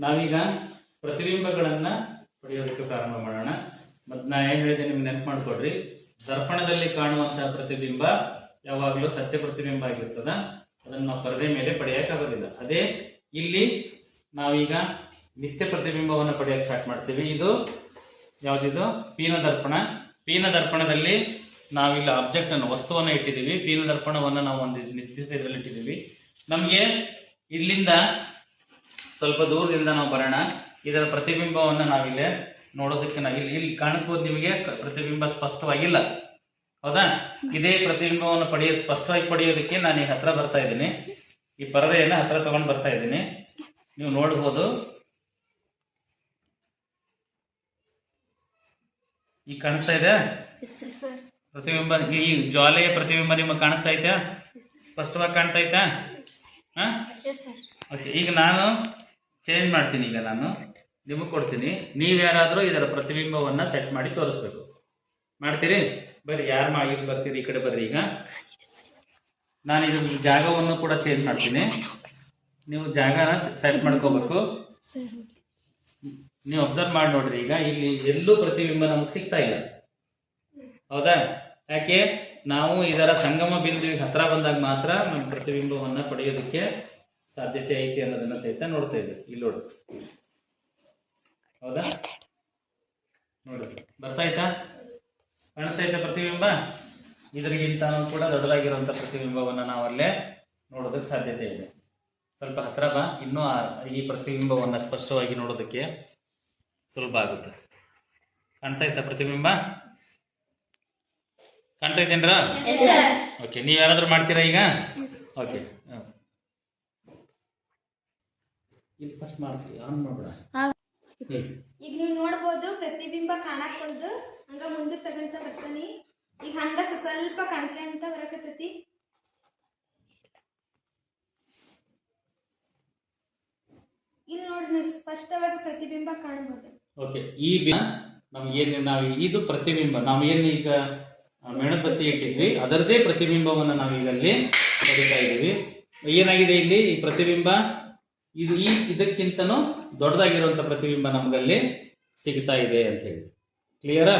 ನಾವೀಗ ಪ್ರತಿಬಿಂಬಗಳನ್ನ ಪಡೆಯೋದಕ್ಕೆ ಪ್ರಾರಂಭ ಮಾಡೋಣ. ಮತ್ತು ನಾ ಏನು ಹೇಳಿದೆ ನಿಮ್ಗೆ ನೆನಪು ಮಾಡ್ಕೊಡ್ರಿ. ದರ್ಪಣದಲ್ಲಿ ಕಾಣುವಂತಹ ಪ್ರತಿಬಿಂಬ ಯಾವಾಗಲೂ ಸತ್ಯ ಪ್ರತಿಬಿಂಬ ಆಗಿರ್ತದ. ಅದನ್ನು ನಾವು ಪರದೆ ಮೇಲೆ ಪಡೆಯೋಕ್ಕಾಗೋದಿಲ್ಲ. ಅದೇ ಇಲ್ಲಿ ನಾವೀಗ ನಿತ್ಯ ಪ್ರತಿಬಿಂಬವನ್ನು ಪಡೆಯಕ್ಕೆ ಸ್ಟಾರ್ಟ್ ಮಾಡ್ತೀವಿ. ಇದು ಯಾವುದಿದು? ಪೀನ ದರ್ಪಣ. ಪೀನ ದರ್ಪಣದಲ್ಲಿ ನಾವಿಲ್ಲಿ ಆಬ್ಜೆಕ್ಟ್ ಅನ್ನು, ವಸ್ತುವನ್ನು ಇಟ್ಟಿದ್ದೀವಿ. ಪೀನ ದರ್ಪಣವನ್ನು ನಾವು ಒಂದು ನಿರ್ದಿಷ್ಟ ಇದರಲ್ಲಿ ಇಟ್ಟಿದ್ದೀವಿ. ನಮಗೆ ಇಲ್ಲಿಂದ ಸ್ವಲ್ಪ ದೂರದಿಂದ ನಾವು ಬರೋಣ. ಇದರ ಪ್ರತಿಬಿಂಬವನ್ನು ನಾವಿಲ್ಲಿ ನೋಡೋದಕ್ಕೆ ಇಲ್ಲಿ ಕಾಣಿಸ್ಬೋದು. ನಿಮಗೆ ಪ್ರತಿಬಿಂಬ ಸ್ಪಷ್ಟವಾಗಿಲ್ಲ, ಹೌದಾ? ಇದೇ ಪ್ರತಿಬಿಂಬವನ್ನು ಸ್ಪಷ್ಟವಾಗಿ ಪಡೆಯೋದಕ್ಕೆ ನಾನು ಈಗ ಹತ್ರ ಬರ್ತಾ ಇದ್ದೀನಿ. ಈ ಪರದೆಯನ್ನು ಹತ್ರ ತಗೊಂಡು ಬರ್ತಾ ಇದ್ದೀನಿ. ನೀವು ನೋಡಬಹುದು. ಈಗ ಕಾಣಿಸ್ತಾ ಇದೆ ಪ್ರತಿಬಿಂಬ. ಈ ಜ್ವಾಲೆಯ ಪ್ರತಿಬಿಂಬ ನಿಮಗೆ ಕಾಣಿಸ್ತಾ ಐತಾ? ಸ್ಪಷ್ಟವಾಗಿ ಕಾಣ್ತಾ ಐತಾ? ಓಕೆ, ಈಗ ನಾನು ಚೇಂಜ್ ಮಾಡ್ತೀನಿ. ಈಗ ನಾನು ನಿಮಗೆ ಕೊಡ್ತೀನಿ. ನೀವ್ಯಾರಾದರೂ ಇದರ ಪ್ರತಿಬಿಂಬವನ್ನ ಸೆಟ್ ಮಾಡಿ ತೋರಿಸ್ಬೇಕು. ಮಾಡ್ತೀರಿ? ಬರ್ರಿ, ಯಾರು ಇಲ್ಲಿ ಬರ್ತೀರಿ, ಈ ಕಡೆ ಬರ್ರಿ. ಈಗ ನಾನು ಇದ್ರ ಜಾಗವನ್ನು ಕೂಡ ಚೇಂಜ್ ಮಾಡ್ತೀನಿ. ನೀವು ಜಾಗನ ಸೆಟ್ ಮಾಡ್ಕೋಬೇಕು. ನೀವು ಅಬ್ಸರ್ವ್ ಮಾಡಿ ನೋಡ್ರಿ. ಈಗ ಇಲ್ಲಿ ಎಲ್ಲೂ ಪ್ರತಿಬಿಂಬ ನಮಗೆ ಸಿಗ್ತಾ ಇಲ್ಲ, ಹೌದಾ? ಯಾಕೆ? ನಾವು ಇದರ ಸಂಗಮ ಬಿಂದುವಿಗೆ ಹತ್ರ ಬಂದಾಗ ಮಾತ್ರ ನಮ್ಮ ಪ್ರತಿಬಿಂಬವನ್ನ ಪಡೆಯೋದಕ್ಕೆ ಸಾಧ್ಯತೆ ಐತಿ ಅನ್ನೋದನ್ನ ಸಹಿತ ನೋಡ್ತಾ ಇದ್ದೀವಿ. ಇಲ್ಲಿ ನೋಡಿ, ಹೌದಾ? ನೋಡಿ, ಬರ್ತಾಯ್ತಾ? ಕಾಣಿಸ್ತೈತೆ ಪ್ರತಿಬಿಂಬ? ಇದರಿಗಿಂತ ಕೂಡ ದೊಡ್ಡದಾಗಿರುವಂತ ಪ್ರತಿಬಿಂಬವನ್ನ ನಾವಲ್ಲೇ ನೋಡೋದಕ್ಕೆ ಸಾಧ್ಯತೆ ಇದೆ. ಸ್ವಲ್ಪ ಹತ್ರ ಬಾ, ಇನ್ನೂ ಈ ಪ್ರತಿಬಿಂಬವನ್ನ ಸ್ಪಷ್ಟವಾಗಿ ನೋಡೋದಕ್ಕೆ ಸುಲಭ ಆಗುತ್ತೆ. ಕಾಣ್ತಾಯ್ತಾ ಪ್ರತಿಬಿಂಬ? ಕಾಣ್ತೈತೇನ್ರ? ಓಕೆ, ನೀವ್ಯಾರಾದ್ರೂ ಮಾಡ್ತೀರಾ ಈಗ? ಓಕೆ, ಇಲ್ಲಿ ಫಸ್ಟ್ ಮಾಡ್ತೀವಿ. ಆನ್ ಮಾಡ್ಬಿಡ. ಈಗ ನೀವು ನೋಡ್ಬೋದು ಪ್ರತಿಬಿಂಬ ಕಾಣಕ್ ಬಂದು ಹಂಗ ಮುಂದಕ್ಕೆ ತಗಂತ ಬರ್ತಾನೆ. ಈಗ ಹಂಗ ಸ್ವಲ್ಪ ಕಾಣ್ಕೊಂತ ಬರಕತ್ತೈತಿ. ಇಲ್ಲಿ ನೋಡ್ರಿ, ಸ್ಪಷ್ಟವಾಗಿ ಪ್ರತಿಬಿಂಬ ಕಾಣಬಹುದು. ಓಕೆ, ಈಗ ನಮ್ಗೇನು ನಾವು ಇದು ಪ್ರತಿಬಿಂಬ ನಾವು ಏನು ಈಗ ಮೇಣಬತ್ತಿ ಇಟ್ಟಿದ್ವಿ ಅದರದೇ ಪ್ರತಿಬಿಂಬವನ್ನು ನಾವು ಈಗ ಅಲ್ಲಿ ಪಡಿತಾ ಇದ್ದೀವಿ. ಏನಾಗಿದೆ ಇಲ್ಲಿ ಈ ಪ್ರತಿಬಿಂಬ? ಇದು ಇದಕ್ಕಿಂತನೂ ದೊಡ್ಡದಾಗಿರುವಂತ ಪ್ರತಿಬಿಂಬ ನಮಗಲ್ಲಿ ಸಿಗ್ತಾ ಇದೆ ಅಂತ ಹೇಳಿ. ಕ್ಲಿಯರಾ?